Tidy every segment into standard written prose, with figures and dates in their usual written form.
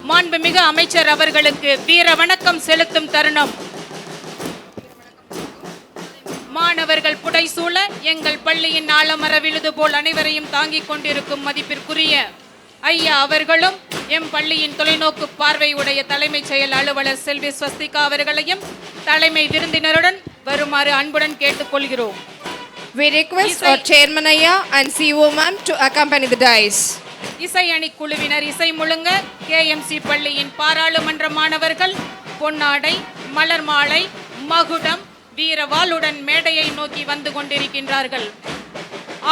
மாண்புமிகு அமைச்சர் அவர்களுக்கு வீர வணக்கம் செலுத்தும் தருணம். மாணவர்கள் புடைசூழ எங்கள் பள்ளியின் ஆலமர விழுது போல் அனைவரையும் தாங்கிக் கொண்டிருக்கும் மதிப்பிற்குரிய ஐயா அவர்களும் எம் பள்ளியின் தொலைநோக்கு பார்வை உடைய தலைமைச் செயல் அலுவலர் செல்வி ஸ்வஸ்திகா அவர்களையும் தலைமை விருந்தினருடன் வருமாறு அன்புடன் கேட்டுக்கொள்கிறோம். We request our chairman Ayya and CEO ma'am to accompany the dais. இசை அணி குழுவினர் இசை முழுங்க KMC பள்ளியின் பாராளுமன்ற மாணவர்கள் பொன்னாடை, மலர் மாலை, மகுடம், வீரவாளுடன் மேடையை நோக்கி வந்து கொண்டிருக்கின்றார்கள்.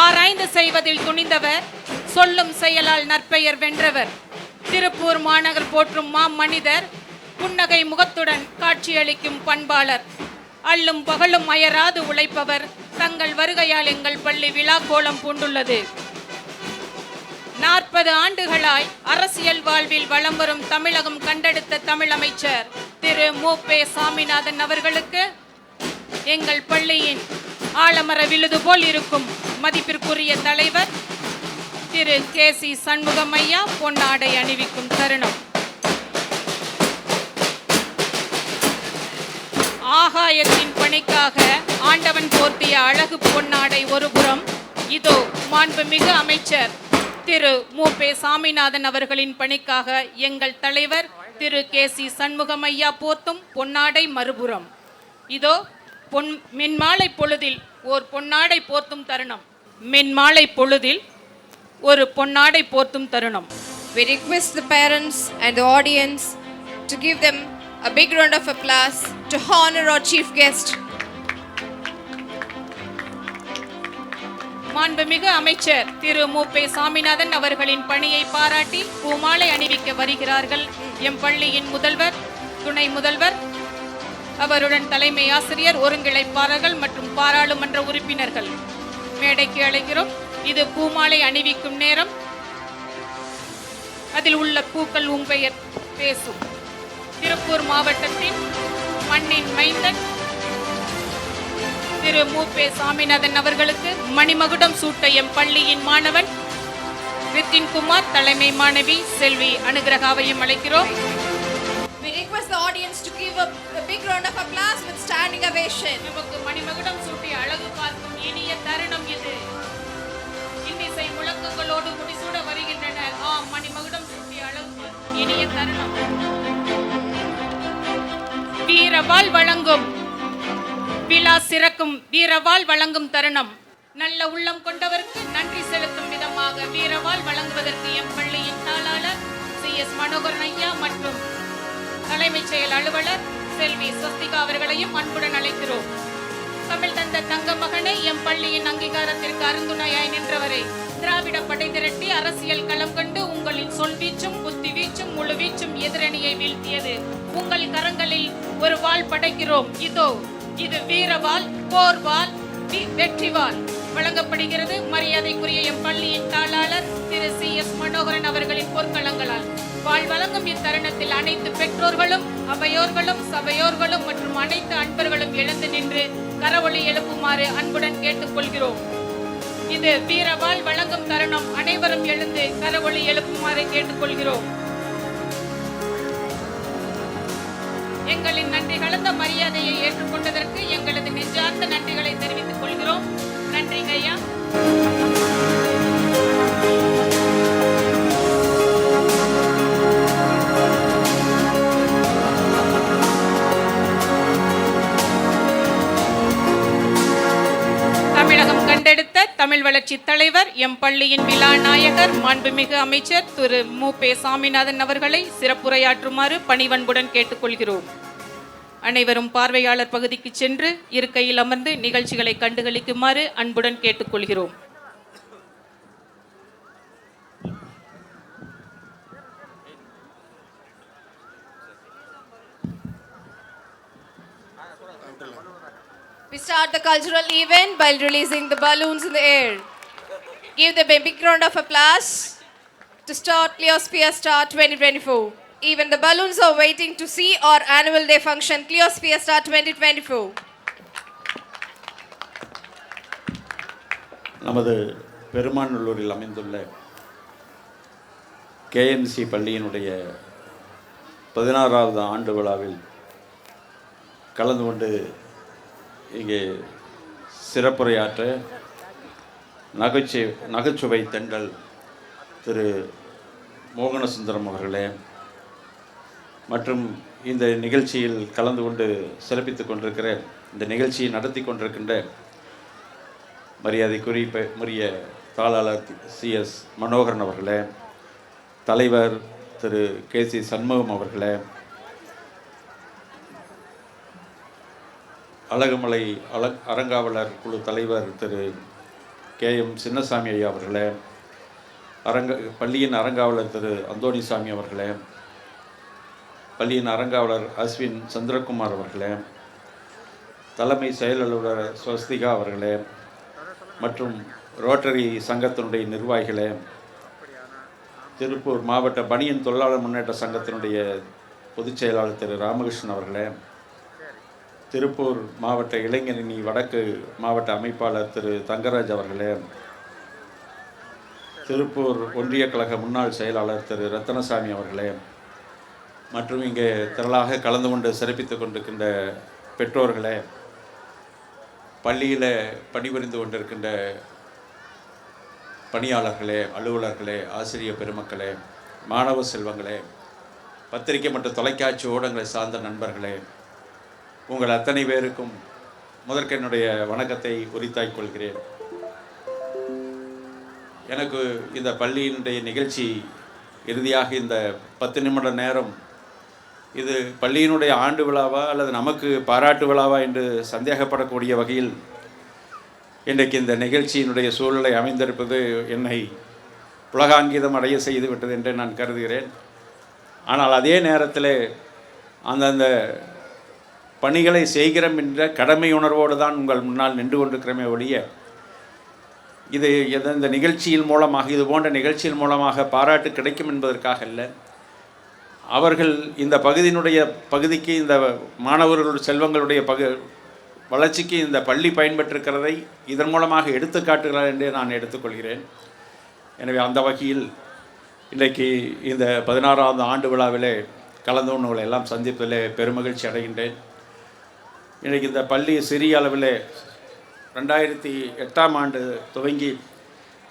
ஆராய்ந்து செய்வதில் துணிந்தவர், சொல்லும் செயலால் நற்பெயர் வென்றவர், திருப்பூர் மாநகர் போற்றும் மாமனிதர், புன்னகை முகத்துடன் காட்சியளிக்கும் பண்பாளர், அள்ளும் பகலும் அயராது உழைப்பவர், தங்கள் வருகையால் எங்கள் பள்ளி விழா கோலம் பூண்டுள்ளது. 40 ஆண்டுகளாய் அரசியல் வாழ்வில் வலம் வரும் தமிழகம் கண்டெடுத்த தமிழமைச்சர் திரு மு.பெ. சாமிநாதன் அவர்களுக்கு எங்கள் பள்ளியின் ஆலமர விழுது போல் இருக்கும் மதிப்பிற்குரிய தலைவர் திரு கே.சி. சண்முகம் ஐயா பொன்னாடை அணிவிக்கும் தருணம். ஆகாயத்தின் பணிக்காக ஆண்டவன் போர்த்திய அழகு பொன்னாடை ஒருபுறம், இதோ மாண்புமிகு அமைச்சர் திரு மு.பெ. சாமிநாதன் அவர்களின் பணிக்காக எங்கள் தலைவர் திரு கே.சி. சண்முகம் ஐயா போர்த்தும் பொன்னாடை மறுபுறம், இதோ மின்மாலை பொழுதில் ஒரு பொன்னாடை போர்த்தும் தருணம். மின்மாலை பொழுதில் ஒரு பொன்னாடை போர்த்தும் தருணம். We request the parents and the audience to give them a big round of applause to honor our chief guest. மாண்புமிகு அமைச்சர் திரு மு.பெ. சாமிநாதன் அவர்களின் பணியை பாராட்டி பூமாலை அணிவிக்க வருகிறார்கள் எம் பள்ளியின் முதல்வர், துணை முதல்வர், அவருடன் தலைமை ஆசிரியர், ஒருங்கிணைப்பாளர்கள் மற்றும் பாராளுமன்ற உறுப்பினர்கள். மேடைக்கு அழைக்கிறோம். இது பூமாலை அணிவிக்கும் நேரம். அதில் உள்ள பூக்கள் உன் பெயர் பேசும். திருப்பூர் மாவட்டத்தின் மண்ணின் மைந்தன் திரு மு.பெ. சாமிநாதன் அவர்களுக்கு மணிமகுடம் சூட்ட எம் பள்ளியின் மாணவன் ரித்தின்குமார், தலைமை மாணவி செல்வி அனுகிரகாவையும் அழைக்கிறோம். We request the audience to give a big round of applause with standing ovation. நமக்கு மணிமகுடம் சூட்டி அழகு பார்க்கும் இனிய தருணம் இது. இன்னிசை முழக்கங்களோடு முடிசூட வருகின்றனர். மணிமகுடம் சூட்டி அழகு பார்க்கும் இனிய தருணம். வீரவாள் வழங்கும் விழா சிறக்கும் வீரவாள் வழங்கும் தருணம். நல்ல உள்ளம் கொண்டவருக்கு நன்றி செலுத்தும் விதமாக வீரவாள் வழங்குவதற்கு எம் பள்ளியின் தாளாளர் CS மனோகரன் ஐயா மற்றும் தலைமைச் செயல் அலுவலர் செல்வி ஸ்வஸ்திகா அவர்களையும் அன்புடன் அழைக்கிறோம். தமிழ் தந்த தங்க மகனை, எம் பள்ளியின் அங்கீகாரத்திற்கு அருந்துணையாய் நின்றவரை, திராவிட படை திரட்டி அரசியல் களம் கண்டு உங்களின் சொல்வீச்சும் புத்தி வீச்சும் முழு வீச்சும் எதிரணியை வீழ்த்தியது. உங்கள் கரங்களில் ஒரு வாள் படைக்கிறோம். இதோ இது வீரவாள், போர்வாள், வெற்றிவாள் வழங்கப்படுகிறது. மரியாதைக்குரிய எம் பள்ளியின் தாளாளர் திரு CS மனோகரன் அவர்களின் பொற்களங்களால் வாழ் வழங்கும் இத்தருணத்தில் அனைத்து பெற்றோர்களும், அவையோர்களும், சபையோர்களும் மற்றும் அனைத்து அன்பர்களும் எழுந்து நின்று கரவொலி எழுப்புமாறு அன்புடன் கேட்டுக்கொள்கிறோம். இது வீரவாள் வழங்கும் தருணம். அனைவரும் எழுந்து கரவொலி எழுப்புமாறு கேட்டுக்கொள்கிறோம். எங்களின் நன்றி கலந்த மரியாதையை ஏற்றுக்கொண்டதற்கு எங்களது நெஞ்சார்ந்த நன்றிகளை தெரிவித்துக் கொள்கிறோம். நன்றிங்க ஐயா. தமிழகம் கண்டெடுத்த தமிழ் வளர்ச்சி தலைவர், எம் பள்ளியின் விழா நாயகர், மாண்புமிகு அமைச்சர் திரு மு.பெ. சாமிநாதன் அவர்களை சிறப்புரையாற்றுமாறு பணிவன்புடன் கேட்டுக்கொள்கிறோம். அனைவரும் பார்வையாளர் பகுதிக்கு சென்று இருக்கையில் அமர்ந்து நிகழ்ச்சிகளை கண்டுகளிக்குமாறு அன்புடன் கேட்டுக்கொள்கிறோம். We start the cultural event by releasing the balloons in the air. Give them a big round of applause to start Cleosphere Star 2024. Even the balloons are waiting to see our annual day function, Cleosphere Star 2024. நமது பெருமாநல்லூரில் அமைந்துள்ள KMC பள்ளியினுடைய 16வது ஆண்டு விழாவில் கலந்து கொண்டு இங்கே சிறப்புரையாற்ற நகைச்சுவை தென்றல் திரு மோகனசுந்தரம் அவர்களே மற்றும் இந்த நிகழ்ச்சியில் கலந்து கொண்டு சிறப்பித்துக் கொண்டிருக்கிற இந்த நிகழ்ச்சியை நடத்தி கொண்டிருக்கின்ற மரியாதைக்குரிய தாளாளர் CS மனோகரன் அவர்களே, தலைவர் திரு KC சண்முகம் அவர்களே, அழகுமலை அறங்காவலர் குழு தலைவர் திரு KM சின்னசாமி ஐயா அவர்களே, பள்ளியின் அறங்காவலர் திரு அந்தோணிசாமி அவர்களே, பள்ளியின் அறங்காவலர் அஸ்வின் சந்திரகுமார் அவர்களே, தலைமை செயல் அலுவலர் ஸ்வஸ்திகா அவர்களே மற்றும் ரோட்டரி சங்கத்தினுடைய நிர்வாகிகளே, திருப்பூர் மாவட்ட பனியன் தொழிலாளர் முன்னேற்ற சங்கத்தினுடைய பொதுச் செயலாளர் திரு ராமகிருஷ்ணன் அவர்களே, திருப்பூர் மாவட்ட இளைஞரணி வடக்கு மாவட்ட அமைப்பாளர் திரு தங்கராஜ் அவர்களே, திருப்பூர் ஒன்றிய கழக முன்னாள் செயலாளர் திரு ரத்தனசாமி அவர்களே மற்றும் இங்கே திரளாக கலந்து கொண்டு சிறப்பித்துக் கொண்டிருக்கின்ற பெற்றோர்களே, பள்ளியில் பணிபுரிந்து கொண்டிருக்கின்ற பணியாளர்களே, அலுவலர்களே, ஆசிரியர் பெருமக்களே, மாணவ செல்வங்களே, பத்திரிகை மற்றும் தொலைக்காட்சி ஊடகங்களை சார்ந்த நண்பர்களே, உங்கள் அத்தனை பேருக்கும் முதற்க என்னுடைய வணக்கத்தை உரித்தாய்க் கொள்கிறேன். எனக்கு இந்த பள்ளியினுடைய நிகழ்ச்சி இறுதியாக இந்த 10 நிமிட நேரம் இது பள்ளியினுடைய ஆண்டு விழாவா அல்லது நமக்கு பாராட்டு விழாவா என்று சந்தேகப்படக்கூடிய வகையில் இன்றைக்கு இந்த நிகழ்ச்சியினுடைய சூழலை அமைந்திருப்பது என்னை புலகாங்கிதம் அடைய செய்துவிட்டது என்று நான் கருதுகிறேன். ஆனால் அதே நேரத்தில் அந்தந்த பணிகளை செய்கிறோம் என்ற கடமை உணர்வோடு தான் உங்கள் முன்னால் நின்று கொண்டிருக்கிறமே ஒழிய இது இந்த நிகழ்ச்சியின் மூலமாக இது போன்ற நிகழ்ச்சியின் மூலமாக பாராட்டு கிடைக்கும் என்பதற்காக அல்ல. அவர்கள் இந்த பகுதிக்கு இந்த மாணவர்களுடைய செல்வங்களுடைய வளர்ச்சிக்கு இந்த பள்ளி பயன்பெற்றிருக்கிறதை இதன் மூலமாக எடுத்துக்காட்டுகிறார் என்றே நான் எடுத்துக்கொள்கிறேன். எனவே அந்த வகையில் இன்றைக்கு இந்த 16வது ஆண்டு விழாவிலே கலந்து கொண்டவர்களை எல்லாம் சந்திப்பதிலே பெருமகிழ்ச்சி அடைகின்றேன். இன்றைக்கு இந்த பள்ளி சிறிய அளவில் 2008ஆம் ஆண்டு துவங்கி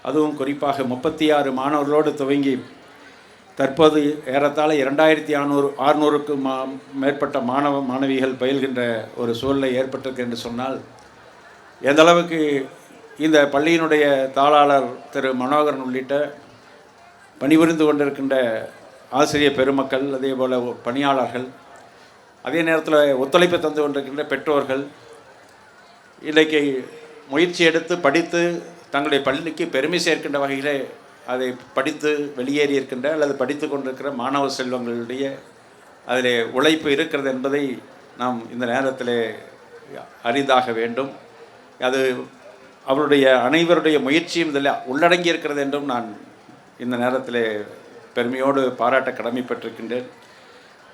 அதுவும் குறிப்பாக 36 மாணவர்களோடு துவங்கி தற்போது ஏறத்தாழ 2600க்கும் மேற்பட்ட மாணவிகள் பயில்கின்ற ஒரு சூழ்நிலை ஏற்பட்டிருக்கு என்று சொன்னால் எந்த அளவுக்கு இந்த பள்ளியினுடைய தாளாளர் திரு மனோகரன் உள்ளிட்ட பணிபுரிந்து கொண்டிருக்கின்ற ஆசிரியர் பெருமக்கள், அதே போல் பணியாளர்கள், அதே நேரத்தில் ஒத்துழைப்பு தந்து கொண்டிருக்கின்ற பெற்றோர்கள் இன்றைக்கு முயற்சி எடுத்து படித்து தங்களுடைய பள்ளிக்கு பெருமை சேர்க்கின்ற வகையிலே அதை படித்து வெளியேறியிருக்கின்ற அல்லது படித்து கொண்டிருக்கிற மாணவ செல்வங்களுடைய அதில் உழைப்பு இருக்கிறது என்பதை நாம் இந்த நேரத்தில் அறிந்தாக வேண்டும். அது அவருடைய அனைவருடைய முயற்சியும் இதில் உள்ளடங்கி இருக்கிறது என்றும் நான் இந்த நேரத்தில் பெருமையோடு பாராட்ட கடமைப்பட்டிருக்கின்றேன்.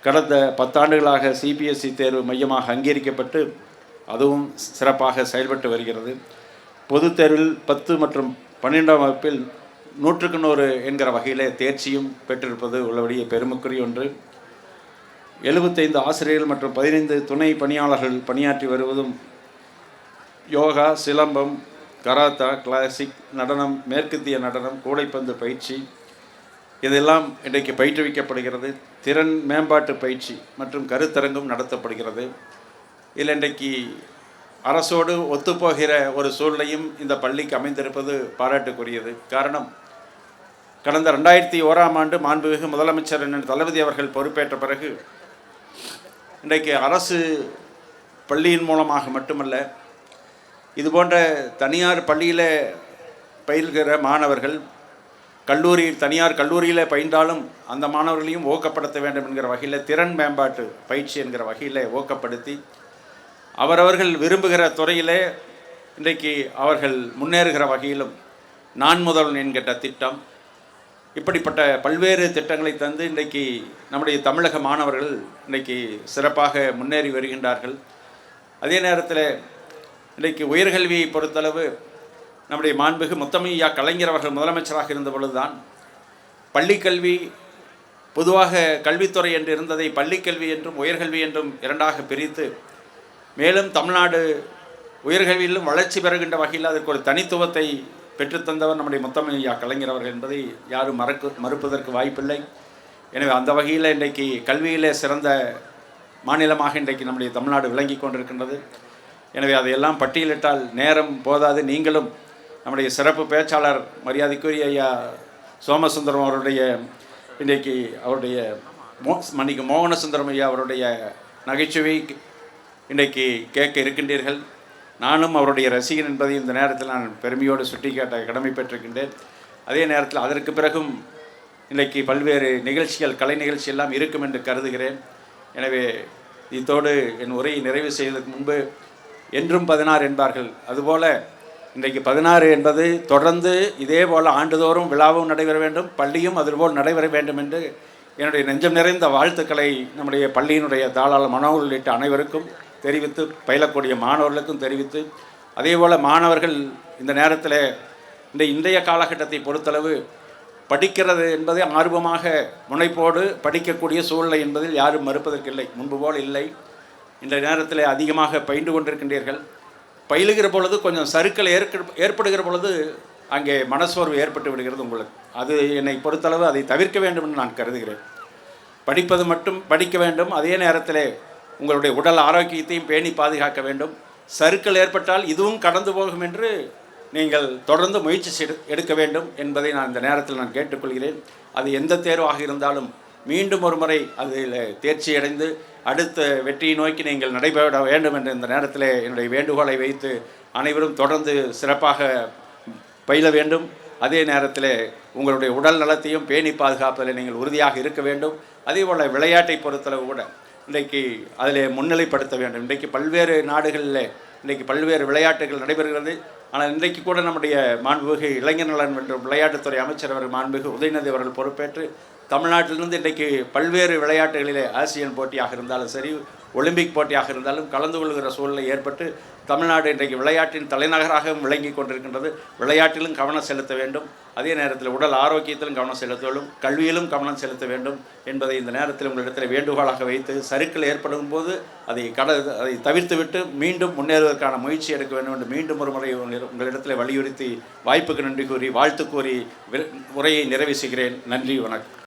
கடந்த 10 ஆண்டுகளாக CBSE தேர்வு மையமாக அங்கீகரிக்கப்பட்டு அதுவும் சிறப்பாக செயல்பட்டு வருகிறது. பொதுத் தேர்வில் 10 மற்றும் 12ஆம் வகுப்பில் 100க்கு 100 என்கிற வகையில் தேர்ச்சியும் பெற்றிருப்பது உள்ளபடியே பெருமைக்குரிய ஒன்று. 75 ஆசிரியர்கள் மற்றும் 15 துணை பணியாளர்கள் பணியாற்றி வருவதும் யோகா, சிலம்பம், கராத்தா, கிளாசிக் நடனம், மேற்கத்திய நடனம், கூடைப்பந்து பயிற்சி இதெல்லாம் இன்றைக்கு பயிற்றுவிக்கப்படுகிறது. திறன் மேம்பாட்டு பயிற்சி மற்றும் கருத்தரங்கும் நடத்தப்படுகிறது. இதில் இன்றைக்கு அரசோடு ஒத்துப்போகிற ஒரு சூழ்நிலையும் இந்த பள்ளிக்கு அமைந்திருப்பது பாராட்டுக்குரியது. காரணம், கடந்த 2001ஆம் ஆண்டு மாண்புமிகு முதலமைச்சர் தளபதி அவர்கள் பொறுப்பேற்ற பிறகு இன்றைக்கு அரசு பள்ளியின் மூலமாக மட்டுமல்ல, இதுபோன்ற தனியார் பள்ளியில் பயில்கிற மாணவர்கள் தனியார் கல்லூரியில் பயின்றாலும் அந்த மாணவர்களையும் ஊக்கப்படுத்த வேண்டும் என்கிற வகையில் திறன் மேம்பாட்டு பயிற்சி என்கிற வகையில் ஊக்கப்படுத்தி அவரவர்கள் விரும்புகிற துறையிலே இன்றைக்கு அவர்கள் முன்னேறுகிற வகையிலும் நான் முதல்வன் என்கிற திட்டம், இப்படிப்பட்ட பல்வேறு திட்டங்களை தந்து இன்றைக்கு நம்முடைய தமிழக மாணவர்கள் இன்றைக்கு சிறப்பாக முன்னேறி வருகின்றார்கள். அதே நேரத்தில் இன்றைக்கு உயர்கல்வியை பொறுத்தளவு நம்முடைய மாண்புமிகு முத்தமிழ் கலைஞர் அவர்கள் முதலமைச்சராக இருந்த பொழுதுதான் பள்ளிக்கல்வி பொதுவாக கல்வித்துறை என்று இருந்ததை பள்ளிக்கல்வி என்றும் உயர்கல்வி என்றும் இரண்டாக பிரித்து, மேலும் தமிழ்நாடு உயர்கல்வியிலும் வளர்ச்சி பெறுகின்ற வகையில் அதற்கு ஒரு தனித்துவத்தை பெற்றுத்தந்தவர் நம்முடைய முத்தமிழ் கலைஞர் அவர்கள் என்பதை யாரும் மறுப்பதற்கு வாய்ப்பில்லை. எனவே அந்த வகையில் இன்றைக்கு கல்வியிலே சிறந்த மாநிலமாக இன்றைக்கு நம்முடைய தமிழ்நாடு விளங்கி கொண்டிருக்கின்றது. எனவே அதையெல்லாம் பட்டியலிட்டால் நேரம் போதாது. நீங்களும் நம்முடைய சிறப்பு பேச்சாளர் மரியாதைக்குரிய ஐயா சோமசுந்தரம் அவருடைய இன்றைக்கு அவருடைய மோகனசுந்தரம் ஐயா அவருடைய நகைச்சுவை இன்றைக்கு கேட்க இருக்கின்றீர்கள். நானும் அவருடைய ரசிகன் என்பதை இந்த நேரத்தில் நான் பெருமையோடு சுட்டிக்காட்ட கடமைப்பட்டிருக்கின்றேன். அதே நேரத்தில் அதற்கு பிறகும் இன்றைக்கு பல்வேறு நிகழ்ச்சிகள், கலை நிகழ்ச்சி எல்லாம் இருக்கும் என்று கருதுகிறேன். எனவே இதோடு என் உரையை நிறைவு செய்வதற்கு முன்பு என்றும் 16 என்பார்கள். அதுபோல் இன்றைக்கு 16 என்பது தொடர்ந்து இதே போல் ஆண்டுதோறும் விழாவும் நடைபெற வேண்டும், பள்ளியும் அதுபோல் நடைபெற வேண்டும் என்று என்னுடைய நெஞ்சம் நிறைந்த வாழ்த்துக்களை நம்முடைய பள்ளியினுடைய தாளாளர் மனோகர் உள்ளிட்ட அனைவருக்கும் தெரிவித்து, பயிலக்கூடிய மாணவர்களுக்கும் தெரிவித்து, அதேபோல் மாணவர்கள் இந்த நேரத்தில் இன்றைய காலகட்டத்தை பொறுத்தளவு படிக்கிறது என்பதை ஆர்வமாக முனைப்போடு படிக்கக்கூடிய சூழ்நிலை என்பதில் யாரும் மறுப்பதற்கில்லை, முன்பு போல் இல்லை. இந்த நேரத்தில் அதிகமாக பயின்று கொண்டிருக்கின்றீர்கள். பயிலுகிற பொழுது கொஞ்சம் சறுக்கல் ஏற்படுகிற பொழுது அங்கே மனசோர்வு ஏற்பட்டு விடுகிறது உங்களுக்கு. அது என்னை பொறுத்தளவு அதை தவிர்க்க வேண்டும் என்று நான் கருதுகிறேன். படிப்பது மட்டும் படிக்க வேண்டும், அதே நேரத்தில் உங்களுடைய உடல் ஆரோக்கியத்தையும் பேணி பாதுகாக்க வேண்டும். சறுக்கல் ஏற்பட்டால் இதுவும் கடந்து போகும் என்று நீங்கள் தொடர்ந்து முயற்சி எடுக்க வேண்டும் என்பதை நான் இந்த நேரத்தில் நான் கேட்டுக்கொள்கிறேன். அது எந்த தேர்வாக இருந்தாலும் மீண்டும் ஒரு முறை அதில் தேர்ச்சி அடைந்து அடுத்த வெற்றியை நோக்கி நீங்கள் நடைபெற வேண்டும் என்ற இந்த நேரத்தில் என்னுடைய வேண்டுகோளை வைத்து அனைவரும் தொடர்ந்து சிறப்பாக பயில வேண்டும். அதே நேரத்தில் உங்களுடைய உடல் நலத்தையும் பேணி பாதுகாப்பதில் நீங்கள் உறுதியாக இருக்க வேண்டும். அதேபோல் விளையாட்டை பொறுத்தளவு கூட இன்றைக்கு அதில் முன்னிலைப்படுத்த வேண்டும். இன்றைக்கு பல்வேறு நாடுகளில் இன்றைக்கு பல்வேறு விளையாட்டுகள் நடைபெறுகிறது. ஆனால் இன்றைக்கு கூட நம்முடைய மாண்புமிகு இளைஞர் நலன் மற்றும் விளையாட்டுத்துறை அமைச்சர் அவர்கள் மாண்புமிகு உதயநிதி அவர்கள் பொறுப்பேற்று தமிழ்நாட்டிலிருந்து இன்றைக்கு பல்வேறு விளையாட்டுகளிலே ஆசியன் போட்டியாக இருந்தாலும் சரி, ஒலிம்பிக் போட்டியாக இருந்தாலும் கலந்து கொள்கிற சூழ்நிலை ஏற்பட்டு தமிழ்நாடு இன்றைக்கு விளையாட்டின் தலைநகராகவும் விளங்கி கொண்டிருக்கின்றது. விளையாட்டிலும் கவனம் செலுத்த வேண்டும், அதே நேரத்தில் உடல் ஆரோக்கியத்திலும் கவனம் செலுத்த வேண்டும், கல்வியிலும் கவனம் செலுத்த வேண்டும் என்பதை இந்த நேரத்தில் உங்களிடத்தில் வேண்டுகோளாக வைத்து, சறுக்கல் ஏற்படும் போது அதை தவிர்த்துவிட்டு மீண்டும் முன்னேறுவதற்கான முயற்சி எடுக்க வேண்டும் என்று மீண்டும் ஒரு முறை உங்களிடத்தில் வலியுறுத்தி வாய்ப்புக்கு நன்றி கூறி வாழ்த்து கூறி உரையை நிறைவு செய்கிறேன். நன்றி, வணக்கம்.